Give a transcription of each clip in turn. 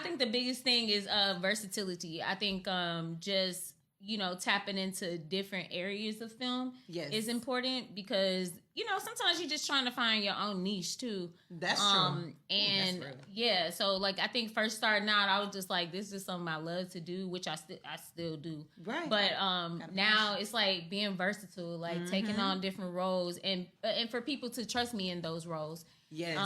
think the biggest thing is versatility. I think just tapping into different areas of film is important because sometimes you're just trying to find your own niche too. That's true. And so like I think first starting out, I was just like, this is something I love to do, which I still do. Right. But now it's like being versatile, like taking on different roles, and for people to trust me in those roles. Yes.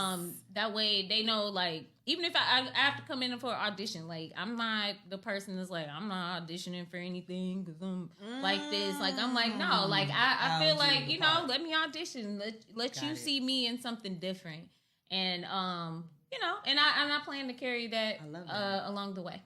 That way they know, like, even if I have to come in for an audition, like, I'm not the person that's like, I'm not auditioning for anything because I'm like this. Like, I'm like, no, like, I feel like, let me audition. Let you see me in something different. And, and I plan to carry that, along the way.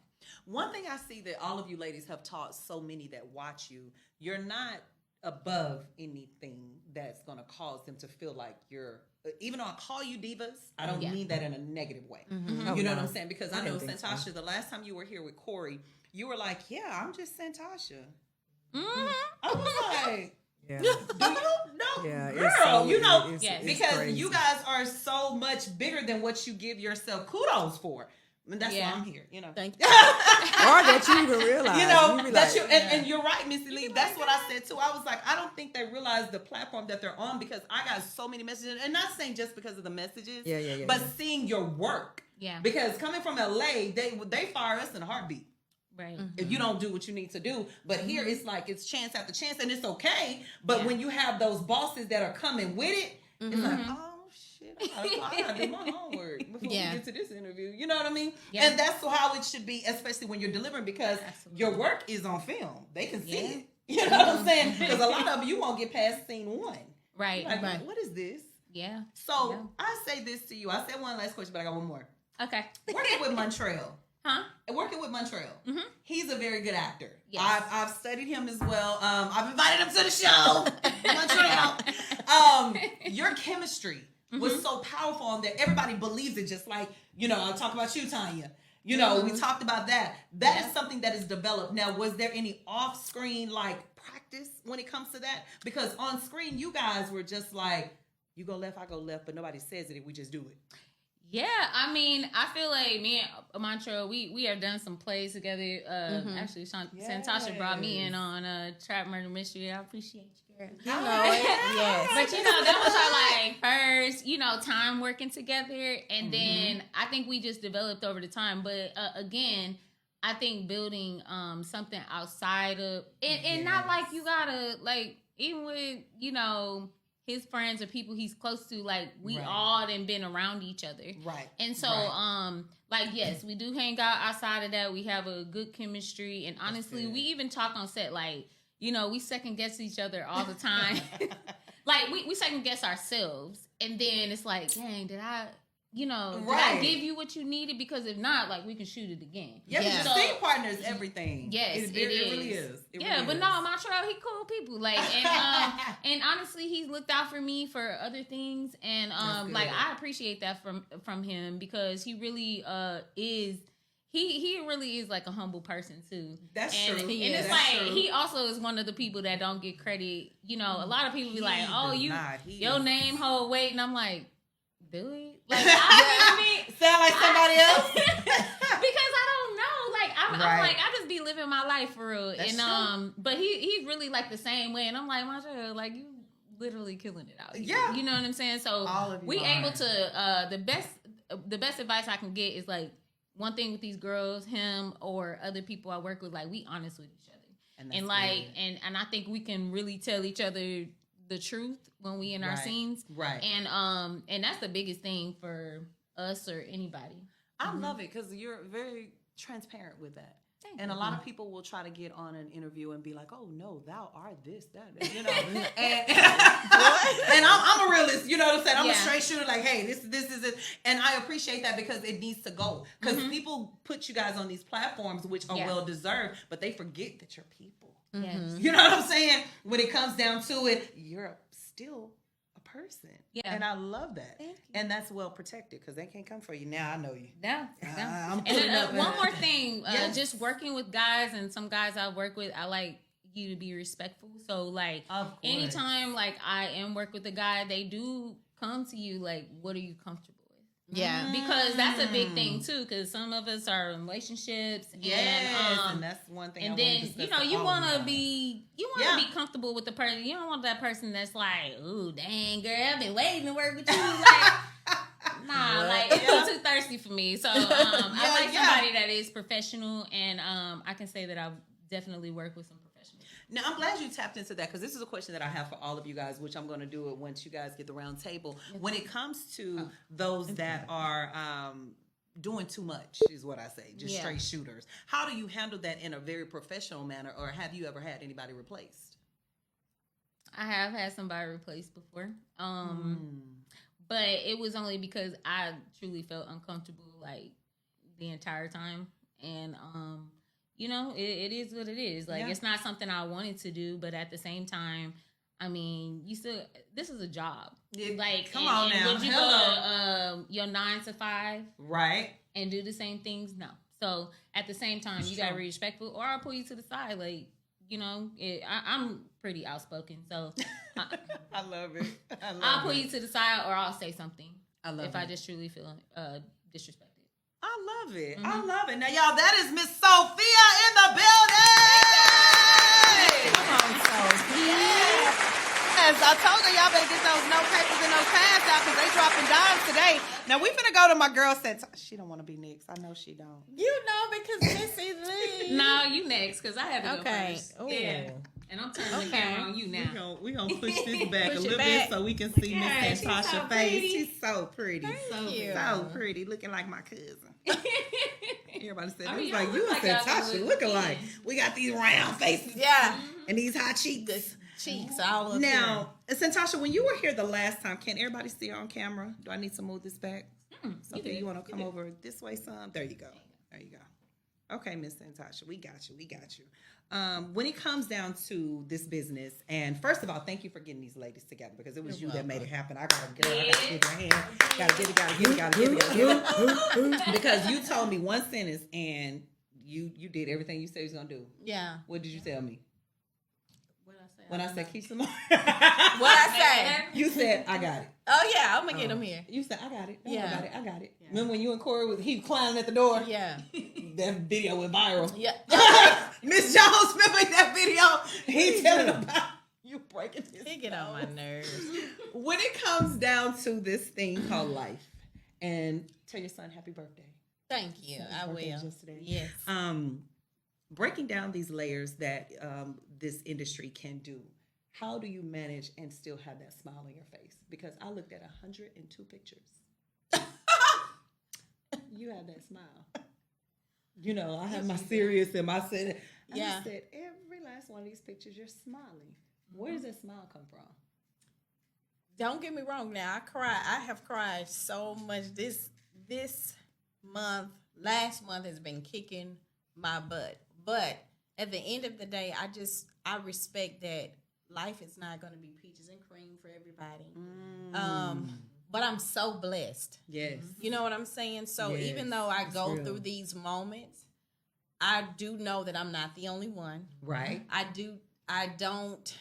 One thing I see that all of you ladies have taught so many that watch you, you're not above anything that's going to cause them to feel like you're, even though I call you divas, I don't mean that in a negative way. Mm-hmm. You know what I'm saying? Because I know Santasha, the last time you were here with Corey, you were like, yeah, I'm just Santasha. Mm-hmm. I was like, do you know? Yeah, girl, because crazy. You guys are so much bigger than what you give yourself kudos for. And that's why I'm here, Thank you. Or that you even realize. And you're right, Missy Lee. That's what I said too. I was like, I don't think they realize the platform that they're on, because I got so many messages, and not saying just because of the messages, but seeing your work. Yeah. Because coming from LA, they fire us in a heartbeat. Right. If you don't do what you need to do. But here it's like it's chance after chance, and it's okay. But when you have those bosses that are coming with it, it's like, I gotta do my homework before we get to this interview. You know what I mean? Yeah. And that's how it should be, especially when you're delivering, because your work is on film. They can see it. You know what I'm saying? Because a lot of you won't get past scene 1. Right. Like, right. What is this? Yeah. So I say this to you. I said one last question, but I got one more. Okay. Working with Montreal. Huh? Working with Montreal. Mm-hmm. He's a very good actor. Yes. I've studied him as well. I've invited him to the show. Montreal. Your chemistry was so powerful on that everybody believes it, just like, I'll talk about you, Tanya. We talked about that. That is something that is developed. Now, was there any off-screen, practice when it comes to that? Because on screen, you guys were just like, you go left, I go left, but nobody says it, we just do it. Yeah, I mean, I feel like me and Montreal, we have done some plays together. Actually, Santasha brought me in on Trap Murder Mystery. I appreciate you, girl. You know it. Yes. But, that was our, first, time working together. And then I think we just developed over the time. But, again, I think building something outside of... And not like you gotta, even with, his friends or people he's close to, we all done been around each other. Right. And so, yes, we do hang out outside of that. We have a good chemistry. And honestly, we even talk on set, we second guess each other all the time. We second guess ourselves. And then it's like, dang, did I give you what you needed? Because if not, we can shoot it again. Yeah, because your scene partner is everything. Yes, it really is. Montreal, he cool people. And honestly, he's looked out for me for other things. And I appreciate that from him, because he really is. He really is a humble person too. That's true. And it's true. He also is one of the people that don't get credit. A lot of people be like, "Oh, your name hold weight," and I'm like, do we? Sound like somebody else? Because I don't know. I'm I just be living my life for real. That's true. But he's really the same way, and I'm like, Montreal, you literally killing it out here. Yeah. You know what I'm saying? So we able to the best advice I can get is one thing with these girls, him or other people I work with, we honest with each other. And I think we can really tell each other the truth when we in our scenes. Right. And that's the biggest thing for us or anybody. I love it, because you're very transparent with that. And a lot of people will try to get on an interview and be like, "Oh no, thou art this, that," and I'm a realist. You know what I'm saying? I'm a straight shooter. Hey, this is it. And I appreciate that, because it needs to go. Because people put you guys on these platforms, which are well deserved, but they forget that you're people. Mm-hmm. You know what I'm saying? When it comes down to it, you're still a person. Yeah. And I love that. Thank you. And that's well protected, because they can't come for you. Now I know you. No. And one more thing, just working with guys, and some guys I work with, I like you to be respectful. So anytime I am work with a guy, they do come to you what are you comfortable with? Yeah, because that's a big thing too. Because some of us are in relationships, and that's one thing. And then you want to be comfortable with the person. You don't want that person that's like, "Ooh, dang girl, I've been waiting to work with you." Like, nah, like it's too thirsty for me. So I like somebody that is professional, and I can say that I've definitely worked with some professionals. Now, I'm glad you tapped into that because this is a question that I have for all of you guys, which I'm going to do it once you guys get the round table. When it comes to those that are doing too much, is what I say, just straight shooters. How do you handle that in a very professional manner, or have you ever had anybody replaced? I have had somebody replaced before, but it was only because I truly felt uncomfortable like the entire time, and it is what it is. Like, it's not something I wanted to do, but at the same time, I mean, this is a job. Like, come on now. Would you go to your 9 to 5? Right. And do the same things? No. So, at the same time, you got to be respectful, or I'll pull you to the side. Like, I'm pretty outspoken, so. I love it. I'll pull you to the side, or I'll say something. If I just truly feel disrespected. I love it. I love it. Now, y'all, that is Miss Sophia in the building. Come on, Sophia. Yes, I told her y'all better get those no papers and those pads out because they dropping dimes today. Now, we finna go to my girl said she don't want to be next. I know she don't. You know, because Missy Lee. No, you next, because I have to go first. Ooh. Yeah. And I'm turning the camera on you now. We're going to push this back a little bit so we can see Miss Natasha's face. She's so pretty. So pretty. Looking like my cousin. Everybody said, like, you and Natasha look alike. We got these round faces. Yeah. And these high cheeks. Cheeks all over. Now, Natasha, when you were here the last time, can everybody see her on camera? Do I need to move this back? Sophia, you want to come over this way some? There you go. There you go. Okay, Miss Natasha, we got you. When it comes down to this business, and first of all, thank you for getting these ladies together because it was you that made it happen. I gotta give your hand. Gotta give it. Because you told me one sentence and you did everything you said you was gonna do. Yeah. What did you tell me? What I When I said Kisha, what I say? You said I got it. Oh yeah, I'm gonna get him here. You said I got it. Don't Yeah. worry about it. I got it. Yeah. Remember when you and Corey he was climbing at the door? Yeah. That video went viral. Yeah. Miss Jones, remember that video? He telling about you breaking his He get on my nerves. When it comes down to this thing called life, and tell your son happy birthday. Thank you. I will. Yesterday. Yes. Breaking down these layers that this industry can do, how do you manage and still have that smile on your face? Because I looked at 102 pictures. You had that smile. You know, I had my serious and my said. I just said every last one of these pictures, you're smiling. Where does that smile come from? Don't get me wrong. Now I have cried so much this month. Last month has been kicking my butt. But at the end of the day, I respect that life is not going to be peaches and cream for everybody. But I'm so blessed. Yes. You know what I'm saying? So even though I go through these moments, I do know that I'm not the only one. Right. I don't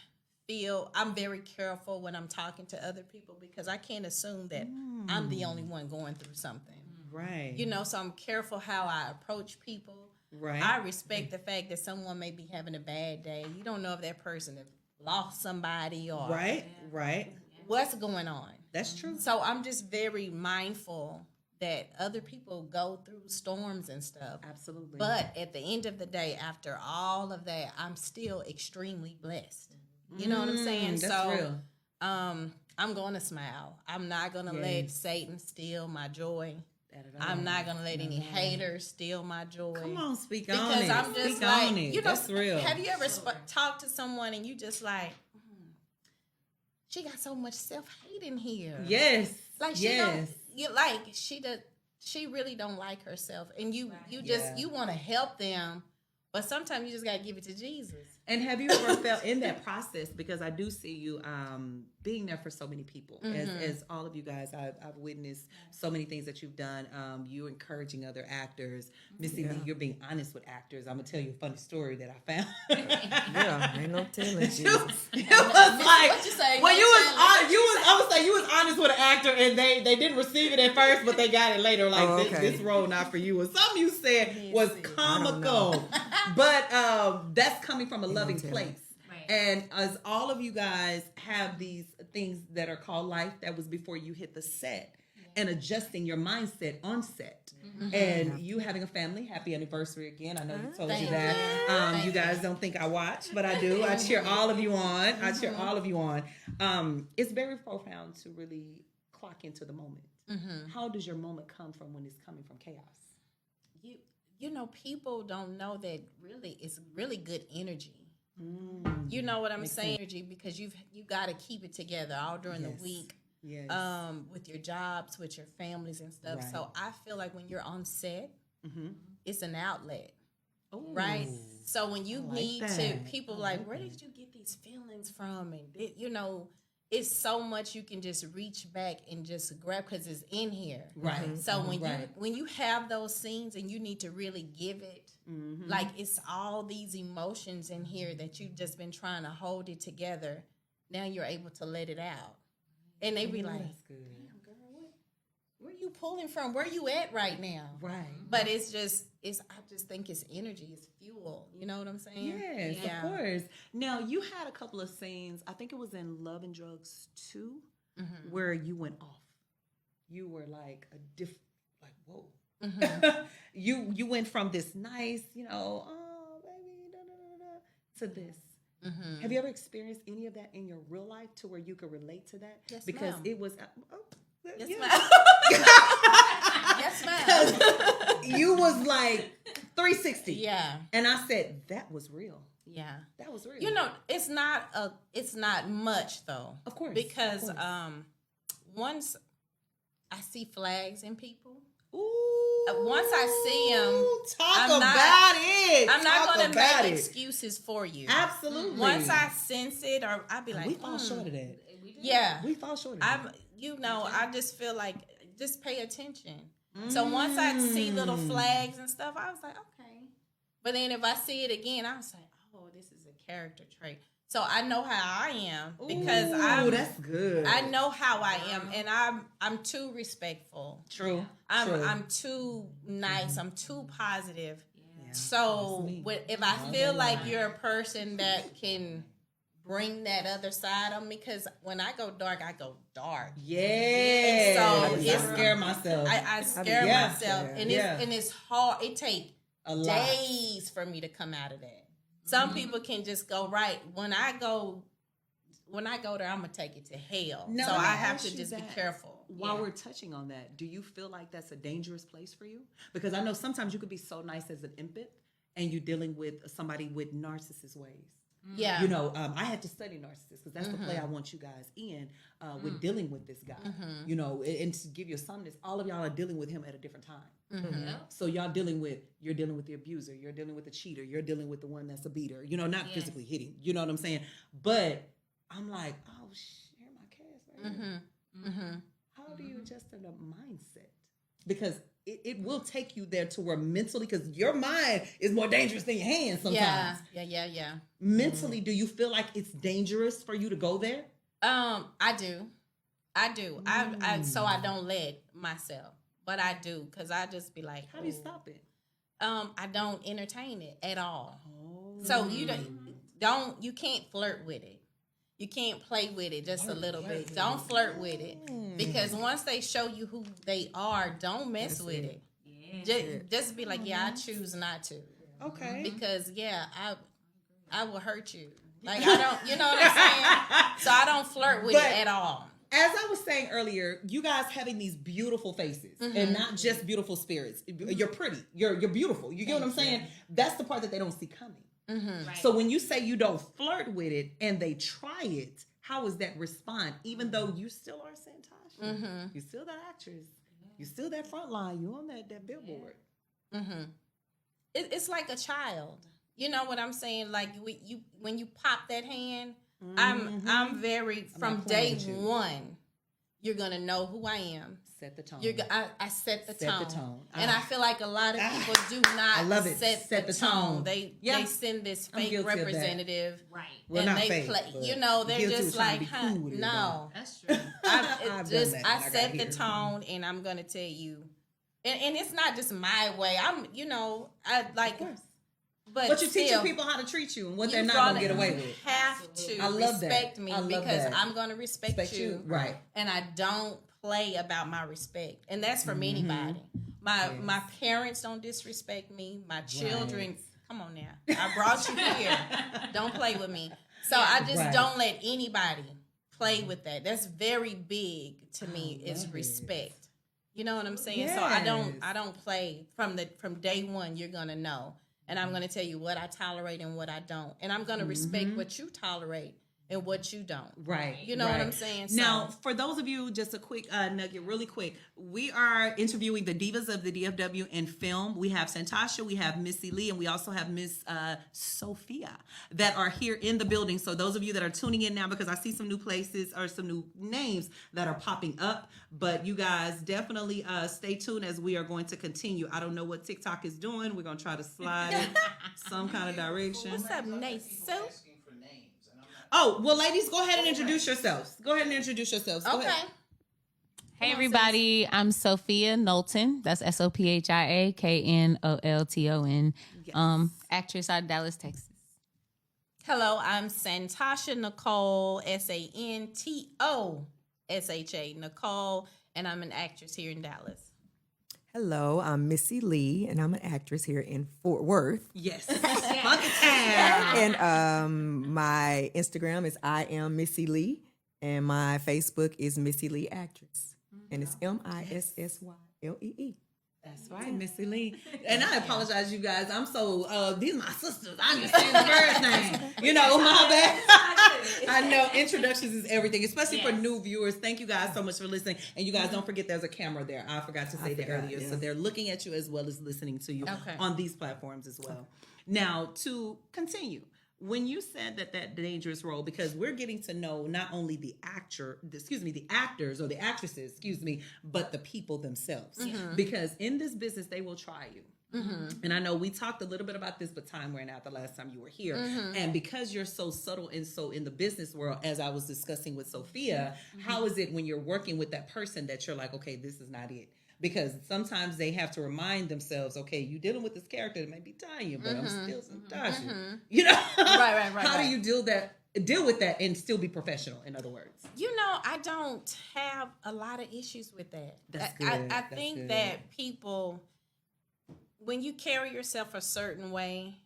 feel, I'm very careful when I'm talking to other people because I can't assume that I'm the only one going through something. Right. You know, so I'm careful how I approach people. Right. I respect the fact that someone may be having a bad day. You don't know if that person has lost somebody or right. What's going on. That's true. So I'm just very mindful that other people go through storms and stuff. Absolutely. But at the end of the day, after all of that, I'm still extremely blessed. You know what I'm saying? That's real. I'm going to smile. I'm not going to let Satan steal my joy. I'm not gonna let any haters steal my joy. Come on, speak on because it. I'm just speak like, on it. You know, that's real. Have you ever talked to someone and you just like, she got so much self-hate in here. Yes, like she don't. You like she really don't like herself, and you want to help them, But sometimes you just got to give it to Jesus. And have you ever felt in that process, because I do see you being there for so many people, as all of you guys, I've witnessed so many things that you've done. You encouraging other actors. Missy Lee, you're being honest with actors. I'm going to tell you a funny story that I found. Ain't no telling you. It was like, what you say? Well, I would say you was honest with an actor, and they didn't receive it at first, but they got it later. Like, this role not for you. And something you said was comical. But that's coming from a loving place. Right. And as all of you guys have these things that are called life, that was before you hit the set, and adjusting your mindset on set. And you having a family, happy anniversary again. I know you told you that. You guys don't think I watch, but I do. I cheer all of you on. It's very profound to really clock into the moment. How does your moment come from when it's coming from chaos? You know, people don't know that really it's really good energy. You know what I'm saying? Energy, because you got to keep it together all during the week. Yes. With your jobs, with your families and stuff. Right. So I feel like when you're on set, it's an outlet. Ooh, right? So when you need to, people like, where did you get these feelings from? And you know, it's so much you can just reach back and just grab, because it's in here. Right. So when you have those scenes and you need to really give it, like it's all these emotions in here that you've just been trying to hold it together. Now you're able to let it out. And they be like, damn, girl, where you pulling from? Where you at right now? Right. But I just think it's energy, it's fuel. You know what I'm saying? Yes, of course. Now, you had a couple of scenes, I think it was in Love and Drugs 2, where you went off. You were like whoa. You went from this nice, you know, oh, baby, to this. Have you ever experienced any of that in your real life to where you could relate to that? Yes, because ma'am. It was yes, ma'am. Yes, ma'am. You was like 360. Yeah. And I said, that was real. Yeah. That was real. You know, it's not much though. Of course. Because once I see flags in people, once I see them, I'm not going to make excuses for you. Absolutely. Once I sense it, or I'll be like, we fall short of that. Yeah, we fall short of that. I just feel like just pay attention. So once I see little flags and stuff, I was like, okay. But then if I see it again, I was like, oh, this is a character trait. So I know how I am because that's good. I know how I am, and I'm too respectful. True. I'm too nice. I'm too positive. Yeah. So if I feel like you're a person that can bring that other side on me, because when I go dark, I go dark. Yeah. So I scare myself. I scare myself, and it's hard. It takes days for me to come out of that. Some people can just go right. When I go there, I'm gonna take it to hell. No, so I have to just be careful. While we're touching on that, do you feel like that's a dangerous place for you? Because I know sometimes you could be so nice as an infant, and you're dealing with somebody with narcissist ways. Yeah. You know, I had to study narcissists because that's the play I want you guys in with dealing with this guy. You know, and to give you a summness, all of y'all are dealing with him at a different time. So you're dealing with the abuser, you're dealing with the cheater, you're dealing with the one that's a beater, you know, not physically hitting, you know what I'm saying? But I'm like, oh, share my cast right here. How do you adjust in a mindset? Because it will take you there to where mentally, because your mind is more dangerous than your hands sometimes. Yeah. Mentally, do you feel like it's dangerous for you to go there? I do. So I don't let myself, but I do, because I just be like, how do you stop it? I don't entertain it at all. So you can't flirt with it. You can't play with it just a little bit. Don't flirt with it, because once they show you who they are, don't mess with it. Just be like, I choose not to. Okay. Because I will hurt you. Like I don't, you know what I'm saying? So I don't flirt with it at all. As I was saying earlier, you guys having these beautiful faces and not just beautiful spirits. You're pretty. You're beautiful. You get what I'm saying? That's the part that they don't see coming. Right. So when you say you don't flirt with it and they try it, how is that respond? Even though you still are Santasha, you're still that actress, you're still that front line, you're on that billboard. It's like a child. You know what I'm saying? Like when you pop that hand, I'm very from day one. You're gonna know who I am. Set the tone. I set the tone. And I feel like a lot of people do not set the tone. They send this fake representative, right? Well, and not they fake, play. You know, they're just like, no. That's true. I set the tone, and I'm gonna tell you, and it's not just my way. I like. But you're teaching people how to treat you and what they're not going to get away with. Have to respect me because I'm going to respect you. Right. And I don't play about my respect. And that's from anybody. My parents don't disrespect me. My children, come on now. I brought you here. Don't play with me. So I just don't let anybody play with that. That's very big to me is respect. You know what I'm saying? Yes. So I don't play from day one. You're going to know. And I'm going to tell you what I tolerate and what I don't. And I'm going to respect what you tolerate and what you don't. Right. You know what I'm saying? Now, for those of you, just a quick nugget, really quick. We are interviewing the divas of the DFW in film. We have Santasha, we have Missy Lee, and we also have Miss Sophia that are here in the building. So those of you that are tuning in now, because I see some new places or some new names that are popping up, but you guys definitely stay tuned as we are going to continue. I don't know what TikTok is doing. We're going to try to slide it some kind of direction. What's up, Nice? Oh, well, ladies, go ahead and introduce yourselves. Go ahead. Go ahead. Hey, everybody. I'm Sophia Knowlton. That's SOPHIA KNOLTON. Yes. Actress out of Dallas, Texas. Hello, I'm Santasha Nicole, SANTOSHA Nicole, and I'm an actress here in Dallas. Hello, I'm Missy Lee, and I'm an actress here in Fort Worth. Yes. And my Instagram is I am Missy Lee, and my Facebook is Missy Lee Actress, and it's MISSYLEE. That's right, Missy Lee. And I apologize, you guys. I'm so, these are my sisters. I understand the first name. You know, my bad. I know introductions is everything, especially for new viewers. Thank you guys so much for listening. And you guys don't forget there's a camera there. I forgot to say that earlier. Yeah. So they're looking at you as well as listening to you on these platforms as well. Now, to continue. When you said that dangerous role, because we're getting to know not only the actors or the actresses, but the people themselves. Mm-hmm. Because in this business, they will try you. Mm-hmm. And I know we talked a little bit about this, but time ran out the last time you were here. Mm-hmm. And because you're so subtle and so in the business world, as I was discussing with Sophia, how is it when you're working with that person that you're like, okay, this is not it? Because sometimes they have to remind themselves, okay, you're dealing with this character that may be dying you, but I'm still Santasha. You know? Right. How do you deal with that and still be professional, in other words? You know, I don't have a lot of issues with that. That's good. I think that people, when you carry yourself a certain way,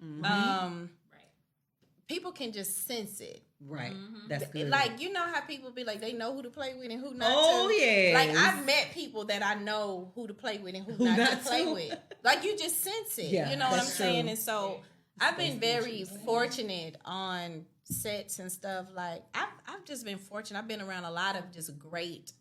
people can just sense it. Right. That's good. Like, you know how people be like, they know who to play with and who not to. Oh, yeah. Like, I've met people that I know who to play with and who not to play with. Like, you just sense it. Yeah, you know what I'm saying? And so, I've been very fortunate on sets and stuff. Like, I've just been fortunate. I've been around a lot of just great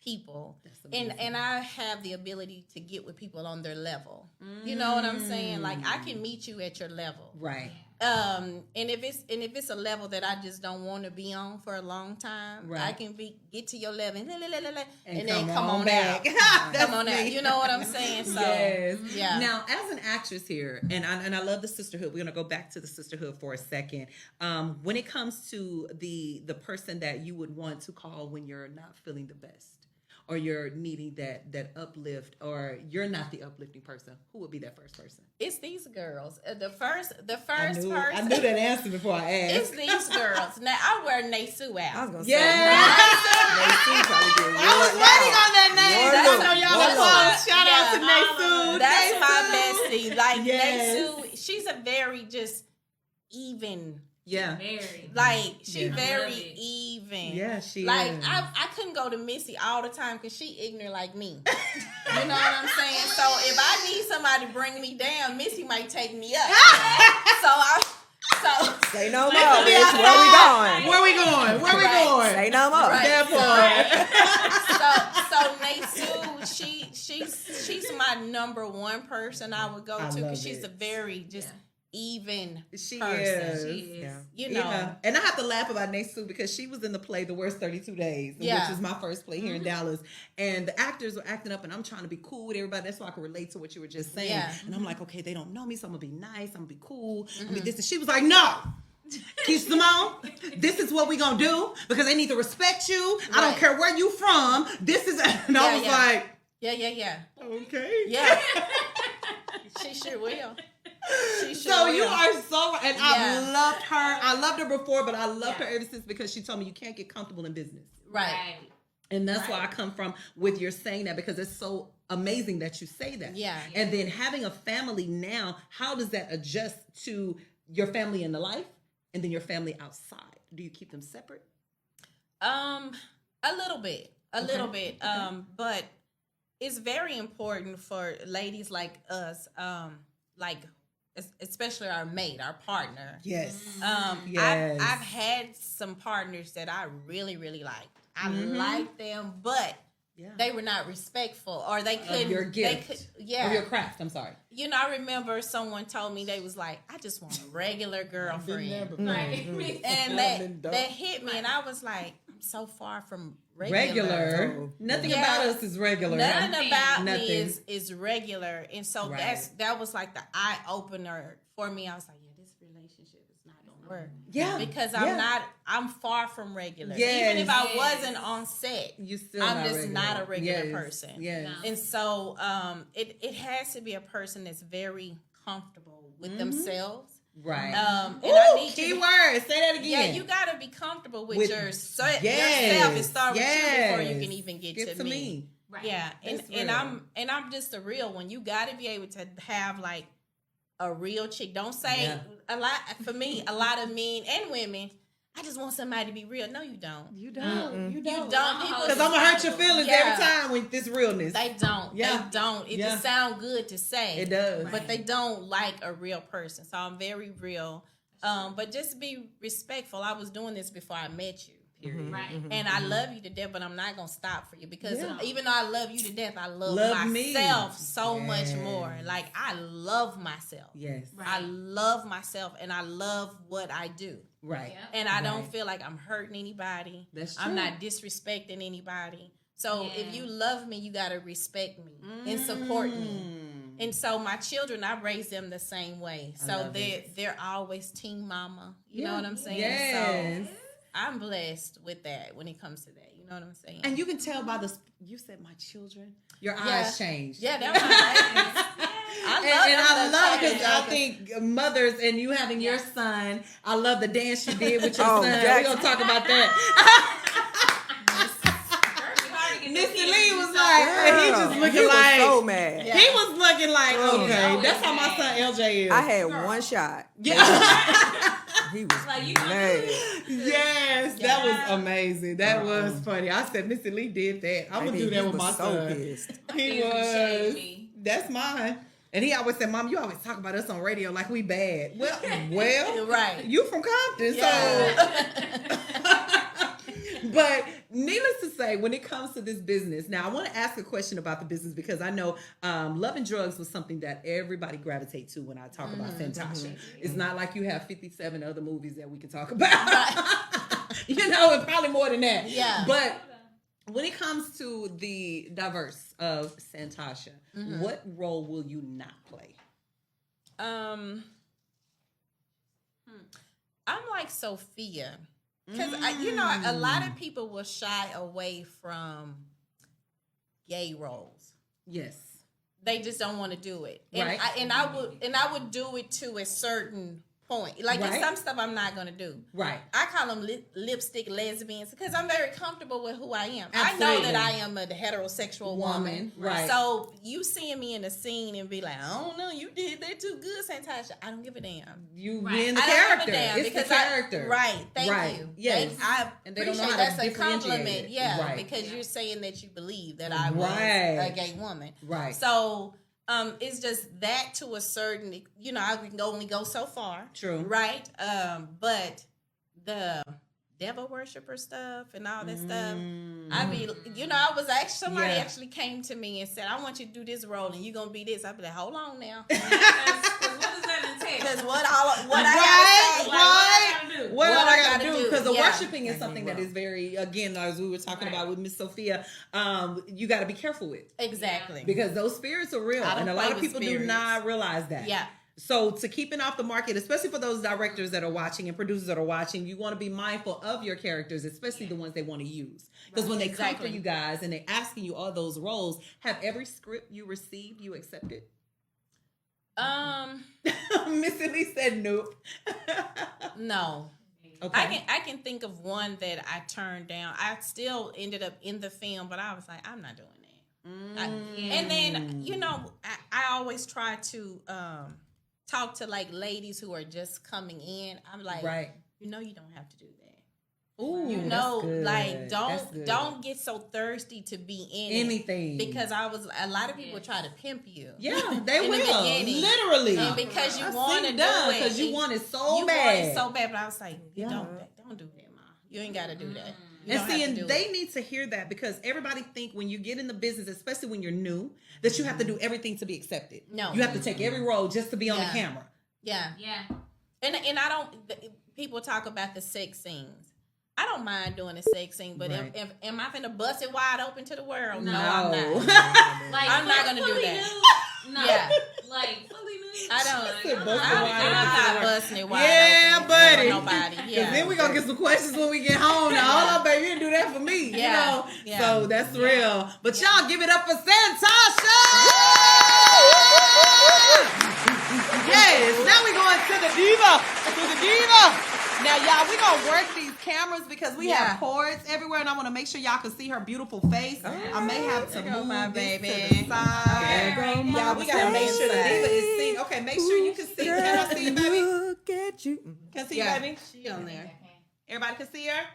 people. And I have the ability to get with people on their level. You know what I'm saying? Like, I can meet you at your level. Right. And if it's a level that I just don't want to be on for a long time, I can get to your level and then come on back. Come on out. You know what I'm saying? So yeah. Now, as an actress here, and I love the sisterhood. We're gonna go back to the sisterhood for a second. When it comes to the person that you would want to call when you're not feeling the best, or you're needing that uplift, or you're not the uplifting person, who would be that first person? It's these girls. The first person. I knew that answer before I asked. It's these girls. Now, I wear Naysu out. I was going to say. I was waiting on that name. Shout out to Naysu. That's my bestie. Like, Naysu, she's a very just even... Yeah. She's very even. Yeah, she like, is. I couldn't go to Missy all the time because she ignorant like me. You know what I'm saying? So if I need somebody to bring me down, Missy might take me up. Say no more, bitch. Where we going? Say no more. That part. So Naysu, she's my number one person I would go to because she's a very just even She person. is. She is. Yeah. You know. Yeah. And I have to laugh about Nate Sue because she was in the play The Worst 32 Days, which is my first play here in Dallas. And the actors were acting up and I'm trying to be cool with everybody. That's why I can relate to what you were just saying. Yeah. And I'm like, okay, they don't know me, so I'm going to be nice. I'm going to be cool. I'm gonna be this. And she was like, no. Simone, this is what we gonna do because they need to respect you. Right. I don't care where you from. This is, and I was like, yeah. Okay. Yeah. She sure will. So you are so right. And I loved her. I loved her before, but I loved her ever since because she told me you can't get comfortable in business. Right. And that's where I come from with your saying that because it's so amazing that you say that. Yeah. And then having a family now, how does that adjust to your family in the life and then your family outside? Do you keep them separate? A little bit. But it's very important for ladies like us, especially our mate, our partner. Yes. I've had some partners that I really, really liked. I liked them, but they were not respectful, or they couldn't. Of your gift. They could, of your craft. I'm sorry. You know, I remember someone told me they was like, "I just want a regular girlfriend," and that hit me, and I was like, "I'm so far from regular. Nothing about us is regular. Nothing about me is regular," and so that was like the eye opener for me. I was like, "Yeah, this relationship is not gonna work." Yeah, because I'm far from regular. Yes. Even if I wasn't on set, I'm just regular. not a regular person. Yes. And so it has to be a person that's very comfortable with themselves. Right. And I need keyword. Say that again. Yeah, you gotta be comfortable with yourself and start with you before you can even get to me. Right. Yeah. And I'm just a real one. You gotta be able to have like a real chick. Don't say a lot for me, a lot of men and women. I just want somebody to be real. No, you don't. You don't. You don't. Because I'm gonna hurt your feelings every time with this realness. They don't. Yeah. They don't. It just sounds good to say. It does. But they don't like a real person. So I'm very real. But just be respectful. I was doing this before I met you. Period. Right. And I love you to death, but I'm not gonna stop for you because even though I love you to death, I love myself so much more. Like I love myself. Yes. Right. I love myself and I love what I do. Right. And I don't feel like I'm hurting anybody. That's true. I'm not disrespecting anybody. So if you love me, you gotta respect me and support me. And so my children, I raise them the same way. So they're always team mama. You know what I'm saying? Yes. So I'm blessed with that when it comes to that. You know what I'm saying? And you can tell by you said my children. Your eyes changed. Yeah, that was my I love because I think mothers and you having your son, I love the dance you did with your son. We're going to talk about that. Missy Lee was like, he just looking like, so mad. He was looking like, okay, that's how my son LJ is. I had one shot. Yeah. He was like, mad. Yes, that was amazing. That was funny. I said, Missy Lee did that. I'm going to do that with my son. Pissed. He was. That's mine. And he always said, Mom, you always talk about us on radio like we bad. Well, right. You from Compton, so. But needless to say, when it comes to this business, now I want to ask a question about the business because I know Love and Drugs was something that everybody gravitate to when I talk about Fantasha. It's not like you have 57 other movies that we can talk about. You know, and probably more than that. Yeah. But when it comes to the diverse of Fantasha, what role will you not play? I'm like Sophia. Because, a lot of people will shy away from gay roles. Yes. They just don't want to do it. And right. I would do it to a certain point. Like, there's some stuff I'm not going to do. Right. I call them lipstick lesbians because I'm very comfortable with who I am. Absolutely. I know that I am a heterosexual woman. Right. So, you seeing me in a scene and be like, I don't know, you did that too good, Santasha. I don't give a damn. You being the character. It's the character. Thank you. Yes. I appreciate that's a compliment. Yeah. Right. Because you're saying that you believe that I was a gay woman. Right. So, it's just that to a certain, I can only go so far. True. Right? But the devil worshiper stuff and all that stuff, I was actually, somebody actually came to me and said, I want you to do this role and you're going to be this. I'd be like, hold on now. Because what does that entail? Because what the worshiping is something that is very, again, as we were talking about with Miss Sophia, you got to be careful with. Exactly. Because those spirits are real. And a lot of people do not realize that. Yeah. So to keep it off the market, especially for those directors that are watching and producers that are watching, you want to be mindful of your characters, especially the ones they want to use. Because when they come for you guys and they're asking you all those roles, have every script you received, you accepted? Missy Lee said nope. No. Okay. I can think of one that I turned down. I still ended up in the film, but I was like, I'm not doing that. And then, you know, I always try to talk to like ladies who are just coming in. I'm like, you know, you don't have to do that. Ooh, you know, like don't get so thirsty to be in anything because a lot of people try to pimp you. Yeah, they will literally, and because you want to do it, because you want it so bad. Want it so bad, but I was like, don't do that, Ma. You ain't got to do that. And they need to hear that because everybody think when you get in the business, especially when you're new, that you have to do everything to be accepted. No, you have to take every role just to be on the camera. Yeah, and I don't. People talk about the sex scenes. I don't mind doing a sex scene, but if am I finna bust it wide open to the world? No, I'm not. I'm not gonna do that. No, like fully nude. I don't. I'm not busting it wide open. Yeah, buddy. Nobody. Yeah. Then we gonna get some questions when we get home. Now, hold on, baby, you didn't do that for me. Yeah. You know. So that's real. But y'all give it up for Santasha. Yes. Now we going to the diva. Now, y'all, we're going to work these cameras because we have cords everywhere, and I want to make sure y'all can see her beautiful face. I may have to move my baby to the side. Y'all, we got to make sure the diva is seen. Okay, make sure you can see. Can I see you, baby? Look at you. Can I see you, baby? She on there. Everybody can see her?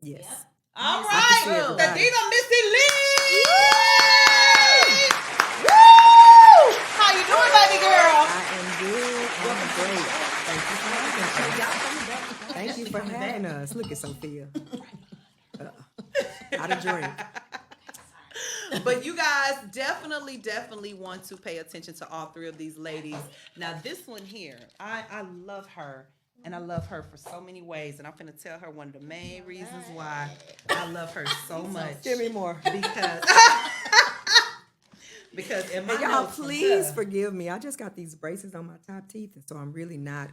Yes. Yep. All right. The diva, Missy Lee. Woo! How you doing, baby girl? I am good. I'm great. Thank you for having us. Look at Sophia. Out of drink. But you guys definitely want to pay attention to all three of these ladies. Now, this one here, I love her. And I love her for so many ways. And I'm going to tell her one of the main reasons why I love her so much. Give me more. Because and y'all, please forgive me. I just got these braces on my top teeth. And so I'm really not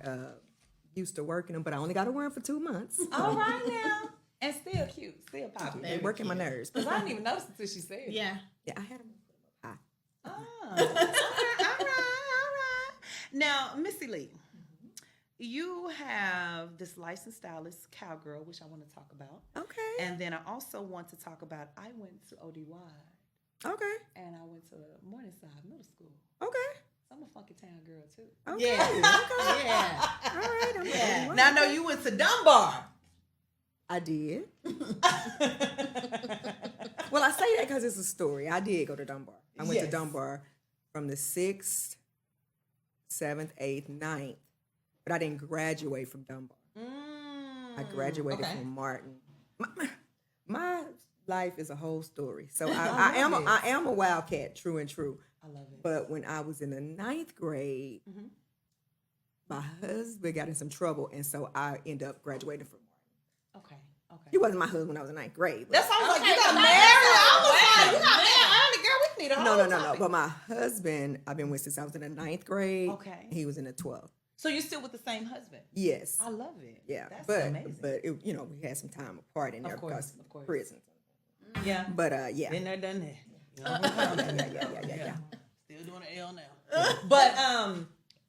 used to working them. But I only got to wear them for 2 months. All right now. And still cute. Still popping. They working my nerves. Because I didn't even notice until she said it. Yeah. Yeah, I had them high. All right. Now, Missy Lee, you have this licensed stylist, Cowgirl, which I want to talk about. Okay. And then I also want to talk about, I went to ODY. Okay. And I went to Morningside Middle School. Okay. So I'm a funky town girl, too. Okay. Yeah. Okay. Yeah. All right. I'm Now, I know you went to Dunbar. I did. Well, I say that because it's a story. I did go to Dunbar. I went to Dunbar from the 6th, 7th, 8th, 9th. But I didn't graduate from Dunbar. I graduated from Martin. My life is a whole story. So I am a wildcat, true and true. I love it. But when I was in the 9th grade, my husband got in some trouble, and so I ended up graduating from Martin. Okay. He wasn't my husband when I was in 9th grade. That's all like you got married. I was like, you got married. Girl, we need a whole No. But my husband, I've been with since I was in the 9th grade. Okay. And he was in the 12th. So you're still with the same husband? Yes. I love it. Yeah. That's amazing. But it, we had some time apart in there because of prison. Yeah. But yeah. Been there, done that. Yeah. Still doing an L now. But I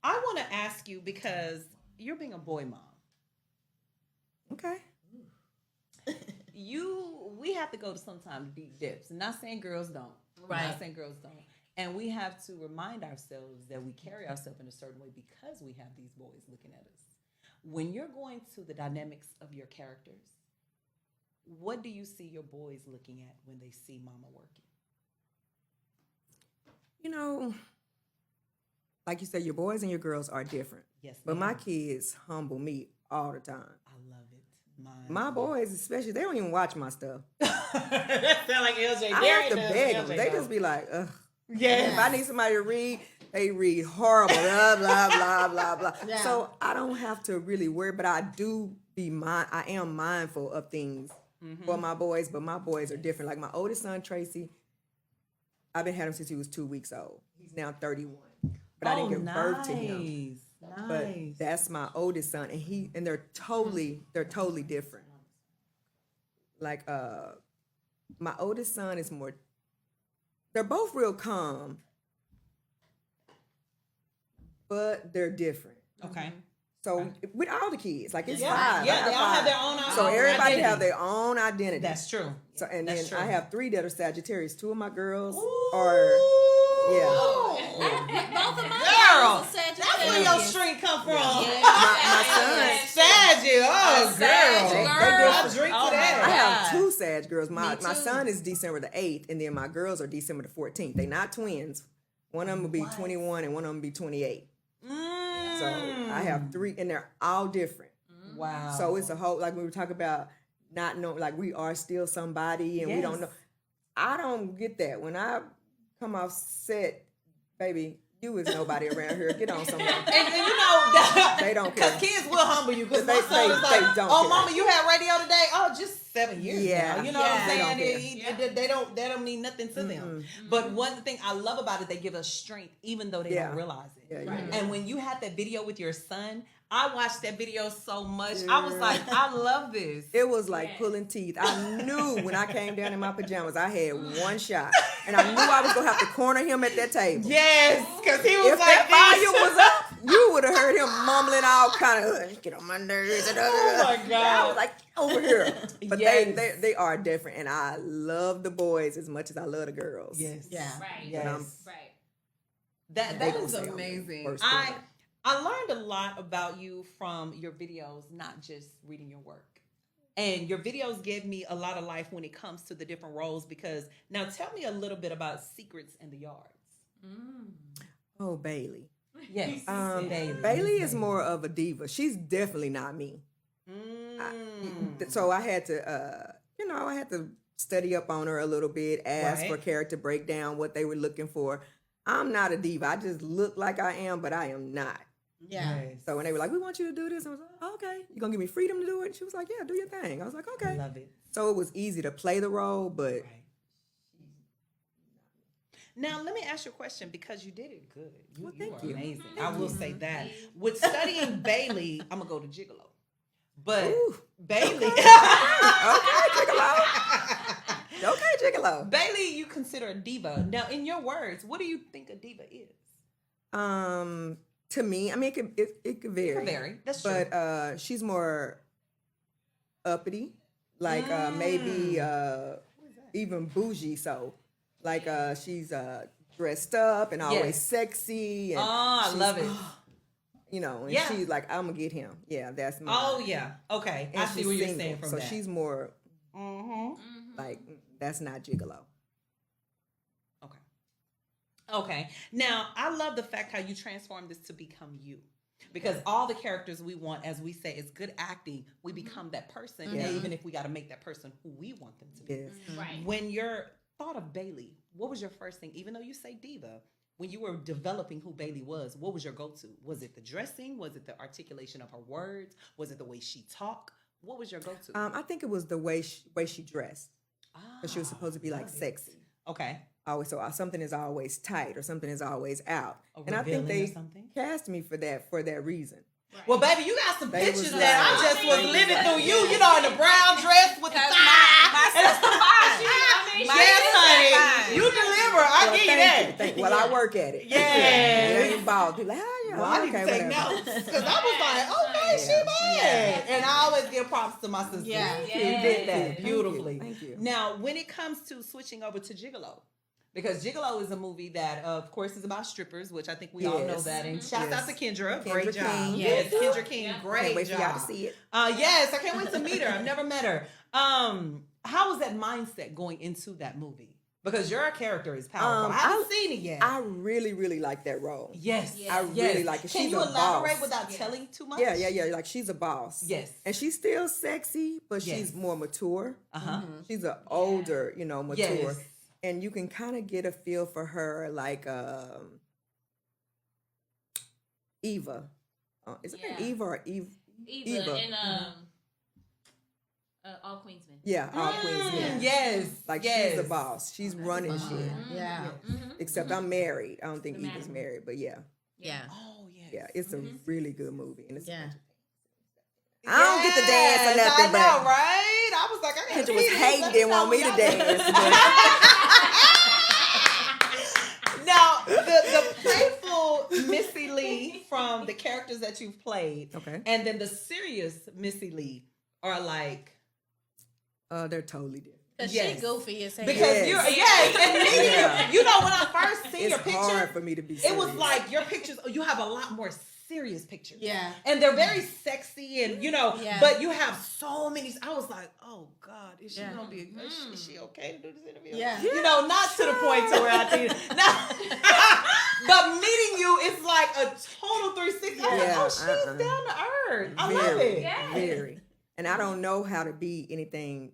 want to ask you because you're being a boy mom. Okay. We have to go to sometimes deep dips. I'm not saying girls don't. Right. I'm not saying girls don't. And we have to remind ourselves that we carry ourselves in a certain way because we have these boys looking at us. When you're going to the dynamics of your characters, what do you see your boys looking at when they see mama working? Like you said, your boys and your girls are different. Yes. But my kids humble me all the time. I love it. My boys, especially, they don't even watch my stuff. That sound like LJ. I have to beg them. They just be like, ugh. Yeah. If I need somebody to read, They read horrible, blah, blah, blah, blah, blah. Yeah. So I don't have to really worry, but I am mindful of things for my boys, but my boys are different. Like my oldest son, Tracy, I've been had him since he was 2 weeks old. He's now 31. But I didn't give birth to him. Nice. But that's my oldest son, and they're totally different. Like my oldest son is more. They're both real calm, but they're different. Okay. So with all the kids, like it's 5. Yeah, they all have their own. So everybody identity. have their own identity. That's true. So and That's then true. I have 3 that are Sagittarius. 2 of my girls Ooh. are Both of my Girl, girls are Sagittarius. that's where your strength come from. my son. Saggy, oh girl. I drink to I that. have 2 Sag girls. My Me too. son is December the 8th, and then my girls are December the 14th. They're not twins. One of them will be 21, and one of them will be 28. So I have 3, and they're all different. Wow. So it's a whole, like we were talking about not knowing, like we are still somebody, and we don't know. I don't get that. When I come off set, baby, you is nobody around here. Get on somewhere. and you know, They don't care. Because kids will humble you. Because They- my son is they like, don't oh, care. mama, you had radio today? Oh, just 7 years Yeah. now. You know what I'm They saying? don't They don't mean nothing to them. But one thing I love about it, they give us strength, even though they don't realize it. Yeah, yeah. And when you had that video with your son, I watched that video so much. I was like, I love this. It was like pulling teeth. I knew when I came down in my pajamas, I had one shot. And I knew I was going to have to corner him at that table. Yes, because he was If like, that volume was up, you would have heard him mumbling all kind of, get on my nerves. Oh my God. I was like, over here. But Yes. they are different. And I love the boys as much as I love the girls. Yes. Yeah. Right. Yes. Right. That They gonna is say I'm the amazing. worst I learned a lot about you from your videos, not just reading your work. And your videos give me a lot of life when it comes to the different roles, because now tell me a little bit about Secrets in the Yards. Oh, Bailey. Yes. Bailey is more of a diva. She's definitely not me. So I had to, I had to study up on her a little bit, ask for character breakdown, what they were looking for. I'm not a diva. I just look like I am, but I am not. Yeah. So when they were like, we want you to do this, I was like, oh, okay. You gonna give me freedom to do it? She was like, yeah, do your thing. I was like, okay. Love it. So it was easy to play the role, but Now, let me ask you a question, because you did it good. You thank are you. amazing. I will say that. With studying Bailey, I'm going to go to Gigolo. But Bailey. okay, Gigolo. Okay, Gigolo. Bailey, you consider a diva. Now, in your words, what do you think a diva is? To me, I mean, it could vary. It could vary. That's true. But she's more uppity, like maybe even bougie. So, like she's dressed up and always sexy. And I love it. You know, and she's like, I'm gonna get him. Yeah, that's my. Oh yeah, okay. And I see she's what you're single, saying from so that. she's more like that's not gigolo. Okay. Now, I love the fact how you transform this to become you. Because all the characters we want, as we say, is good acting. We become that person, and even if we got to make that person who we want them to be. Yes. Right. When you're thought of Bailey, what was your first thing? Even though you say diva, when you were developing who Bailey was, what was your go-to? Was it the dressing? Was it the articulation of her words? Was it the way she talked? What was your go-to? I think it was the way she dressed. Because she was supposed to be like sexy. Okay. Always, so something is always tight or something is always out. And I revealing think or they something? cast me for that reason. Well, baby, you got some They pictures was that I like- just was they was living like- through you know, in the brown dress with the thigh. My sister Yes, honey. You deliver. I give you that. Thank you. Well, I work at it. Yes. It ain't bald. People like, oh, yeah, Well, I need okay, to take whatever. notes. Because I was like, okay, she bad. And I always give props to my sister. Yeah. You did that Thank you. beautifully. Thank you. Now, when it comes to switching over to Gigolo, because Gigolo is a movie that, of course, is about strippers, which I think we all know Yes. that. And shout out to Kendra. Kendra Great job. King. Yes, Yeah. Kendra King. Great Can't wait job. for y'all to see it. Yes, I can't wait to meet her. I've never met her. How was that mindset going into that movie? Because your character is powerful. I haven't seen it yet. I really, really like that role. Yes. I really like it. Can She's you a elaborate boss. without telling too much? Yeah. Like she's a boss. Yes. And she's still sexy, but Yes. she's more mature. Uh-huh. She's an older, mature. Yes. And you can kind of get a feel for her, like Eva. Is it Eva or Eve? Eva in All Queens Men. Yeah, All Queens Men. Yes. Like she's the boss. She's running shit. Yeah. Except I'm married. I don't think Eva's married, but yeah. Yeah. Oh, yes. Yeah, it's a really good movie. And it's Yeah. I don't get to dance or nothing, I know, right? I was like, I got to was hating, didn't want me to dance. Now, the playful Missy Lee from the characters that you've played, and then the serious Missy Lee are like, they're totally different. Cause she goofy as hell. Because you're and meeting you know, when I first seen your picture, it's hard for me to be serious. It was like your pictures. You have a lot more serious pictures. Yeah, and they're very sexy, and you know, but you have so many. I was like, oh God, is she gonna be? Is she okay to do this interview? Yeah, you know, not to the point to where I think but meeting you, it's like a total 360. I'm like, oh, she's down to earth. I love it. Very. And I don't know how to be anything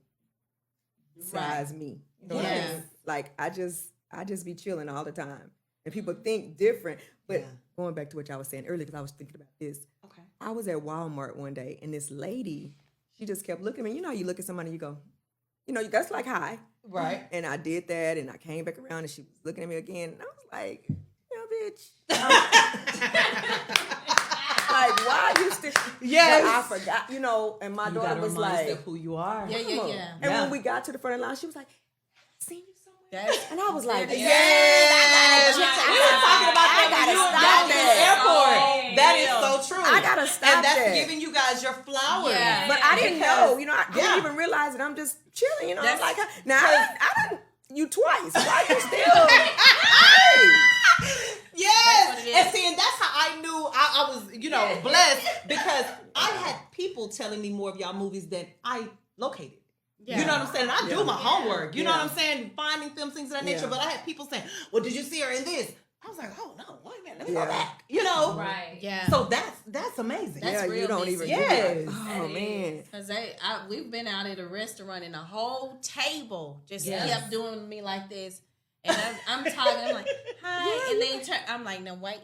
besides me. You know what I mean? Like I just be chilling all the time. And people think different. But going back to what y'all was saying earlier, because I was thinking about this. Okay. I was at Walmart one day and this lady, she just kept looking at me. You know how you look at somebody and you go, you know, that's like hi. Right. And I did that and I came back around and she was looking at me again. And I was like, bitch. Like, why you still? Yes, I forgot. You know, and my daughter was like, "Who you are?" Yeah. And when we got to the front of the line, she was like, "I've seen you somewhere." And I was like, "Yes." We were talking about that when you were at the airport. That is so true. I gotta stop and that's that. giving you guys your flowers. Yeah. But I didn't know. You know, I didn't even realize that I'm just chilling. You know, I'm like, now I didn't you twice. Why you still? Yes, and see, and that's how I knew I was, you know, blessed because I had people telling me more of y'all movies than I located. Yeah. You know what I'm saying? I do my homework. You know what I'm saying? Finding films, things of that nature. But I had people saying, "Well, did you see her in this?" I was like, "Oh no, wait a minute, let me go back." You know, right? Yeah. So that's amazing. That's real. You don't even. Yes. Oh man. Because we've been out at a restaurant and the whole table just kept doing me like this. And I'm talking, I'm like, hi. And then I'm like, no, wait.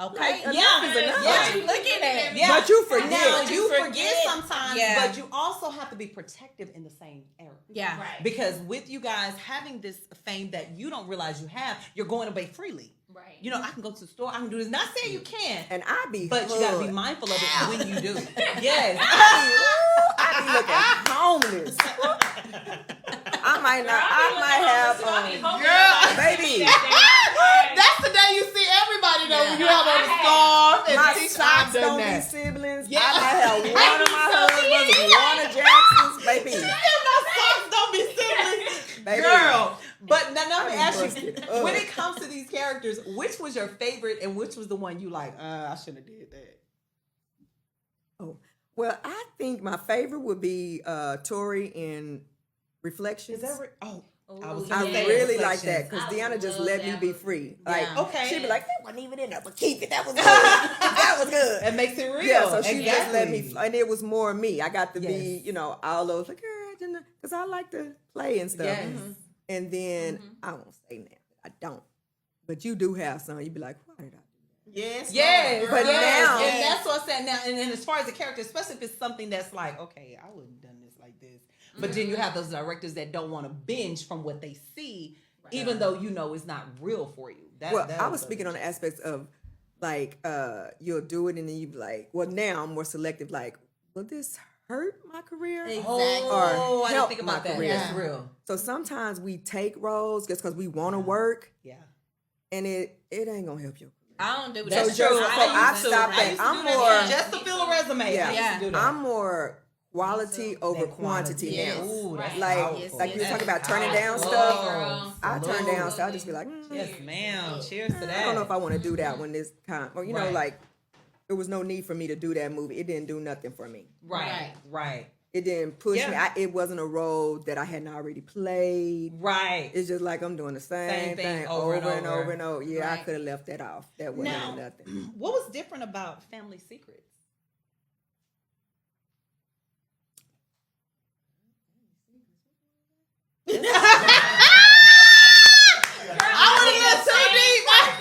Okay. Like, yeah. You looking at me. But you forget. Now, you forget sometimes, but you also have to be protective in the same era. Yeah. Right. Because with you guys having this fame that you don't realize you have, you're going away freely. Right. You know, I can go to the store, I can do this. Not saying you can't. And but you gotta be mindful of it when you do. Yes. I be looking homeless. I might have baby. That's the day you see everybody though when you have on the scarf and my socks don't be siblings. I might have one of my husbands, one of Jackson's, baby. My socks don't be siblings, baby. Girl. But now let me ask you: when it comes to these characters, which was your favorite and which was the one you like? I should have did that. Oh well, I think my favorite would be Tori in Reflections. Is that I really like that because Deanna just let me be free. Like, she'd be like, that wasn't even in there, but keep it. That was good. That was good. It makes it real. Yeah, so she just let me, and it was more me. I got to be, you know, all those like, because I like to play and stuff. Yes. And then I won't say that. I don't. But you do have some. You'd be like, why did I do that? Yes. But now, and that's what I said now. And then as far as the character, especially if it's something that's like, okay, I wouldn't have done this like this. But then you have those directors that don't want to binge from what they see, even though you know it's not real for you. I was speaking on the aspects of like you'll do it and then you be like, well, now I'm more selective. Like, will this hurt my career? Exactly. Or I didn't think about that. Career? That's real. So sometimes we take roles just because we want to work. Yeah. And it ain't gonna help you. I don't do that. That's true. I stopped that. I'm more just to fill a resume. Yeah. I'm more quality over quantity now. Ooh, like you were talking about turning down stuff. I turn down stuff. I just be like, yes, ma'am. Cheers to that. I don't know if I want to do that when this time, or you know, like there was no need for me to do that movie. It didn't do nothing for me. Right. It didn't push me. It wasn't a role that I hadn't already played. Right. It's just like I'm doing the same thing over and over. Yeah, I could have left that off. That wasn't nothing. What was different about Family Secrets? I want to get too deep. Like,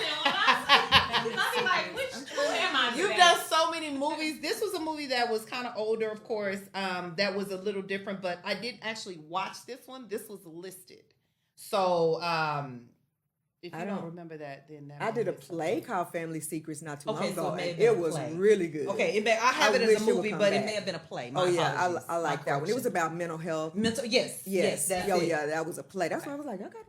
who am I? You many movies. This was a movie that was kind of older, of course. That was a little different, but I did actually watch this one. This was listed. So, if you don't remember that, then I did a play called Family Secrets not too long ago. So it was really good. Okay, I have it as a movie, but it may have been a play. I like that one. It was about mental health. Yes. Yeah, that was a play. That's why I was like, okay.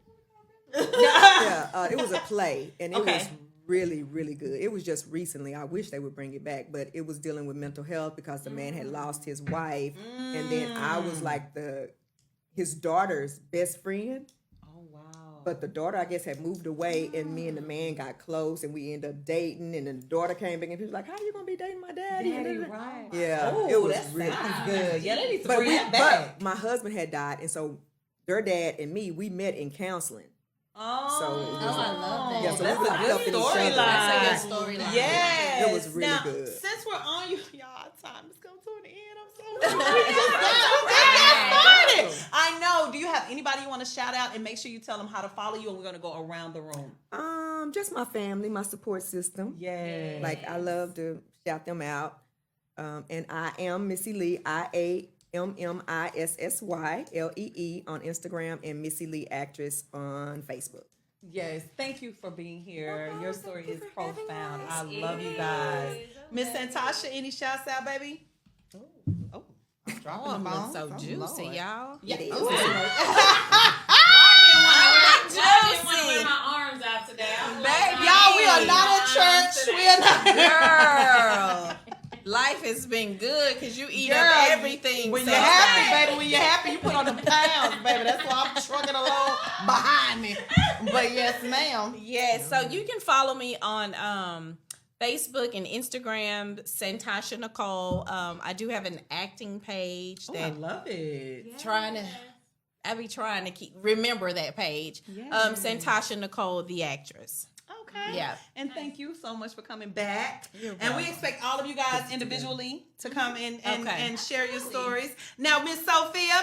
It was a play, and it was really, really good. It was just recently. I wish they would bring it back, but it was dealing with mental health because the man had lost his wife, and then I was like his daughter's best friend. But the daughter, I guess, had moved away, and me and the man got close, and we ended up dating. And then the daughter came back, and he was like, "How are you gonna be dating my daddy?" Right? Yeah, it was really good. Yeah, they need to bring that back. But my husband had died, and so their dad and me, we met in counseling. Oh, I love that. Yeah, so that's we a good storyline. That's a good storyline. Yes. It was really good. Since we're on y'all, time is coming to an end. I'm so sorry. I know. Do you have anybody you want to shout out and make sure you tell them how to follow you? And we're going to go around the room. Just my family, my support system. Yeah. Like, I love to shout them out. And I am Missy Lee, IAMMISSYLEE on Instagram, and Missy Lee Actress on Facebook. Yes, thank you for being here. Your story is profound. I love you guys. Miss Santasha, any shouts out, baby? Oh, I'm dropping the phone. So juicy, y'all. I Yeah. didn't want to wear my arms out today. Y'all, we are not at church. We are not. Girl. Life has been good because you eat up everything. When you're happy, baby, when you're happy, you put on the pounds, baby. That's why I'm trucking along behind me. But yes, ma'am. Yes, so you can follow me on Facebook and Instagram, Santasha Nicole. I do have an acting page that I love it. I be trying to remember that page. Yes. Santasha Nicole, the actress. Okay. Yeah. And thank you so much for coming back. And we expect all of you guys individually to come in and share your stories. Now, Miss Sophia.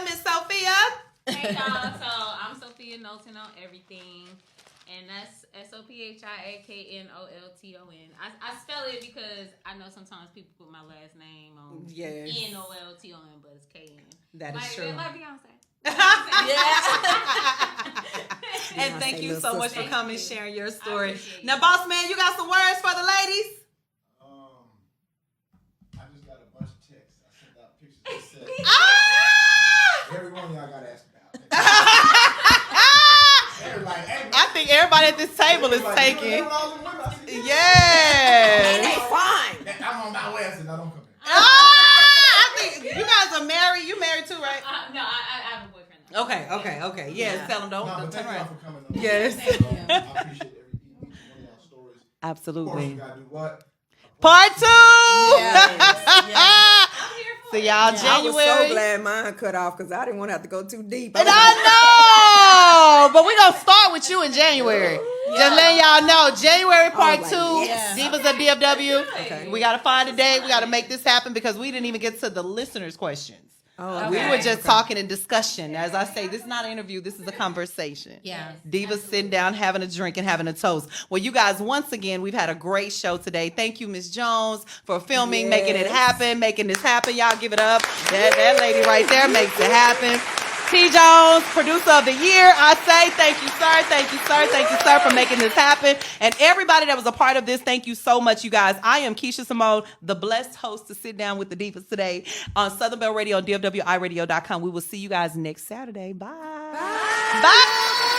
Hey y'all, so I'm Sophia Knowlton on everything, and that's SOPHIAKNOLTON. I spell it because I know sometimes people put my last name on NOLTON, but it's KN. That is true. Like Beyonce. And thank you so much for coming and sharing your story. Now, boss man, you got some words for the ladies? I just got a bunch of texts. I sent out pictures that said every one of y'all got to ask about it. I think everybody at this table is taking. And they fine. I'm on my way. I said, no, don't come in. I think you guys are married. You married too, right? No, I have a boyfriend now. Okay. Yes, tell them don't But turn thank y'all around. for coming on. Yes. I appreciate each one of y'all stories. Of course, Absolutely. you got to do what? Part 2. Yes. So y'all, January. I was so glad mine cut off because I didn't want to have to go too deep. And I know, but we're going to start with you in January. Just letting y'all know, January part 2, Divas of DFW. Okay. We got to find a date. We got to make this happen because we didn't even get to the listeners' questions. Oh, We were just talking in discussion. As I say, this is not an interview. This is a conversation. Yeah. Divas sitting down, having a drink, and having a toast. Well, you guys, once again, we've had a great show today. Thank you, Miss Jones, for filming, making it happen, making this happen. Y'all give it up. That lady right there makes it happen. T. Jones, producer of the year. I say thank you, sir. Thank you, sir. Thank you, sir, for making this happen. And everybody that was a part of this, thank you so much, you guys. I am Kisha Simone, the blessed host to sit down with the Divas today on Southern Bell Radio on DFWiRadio.com. We will see you guys next Saturday. Bye. Bye.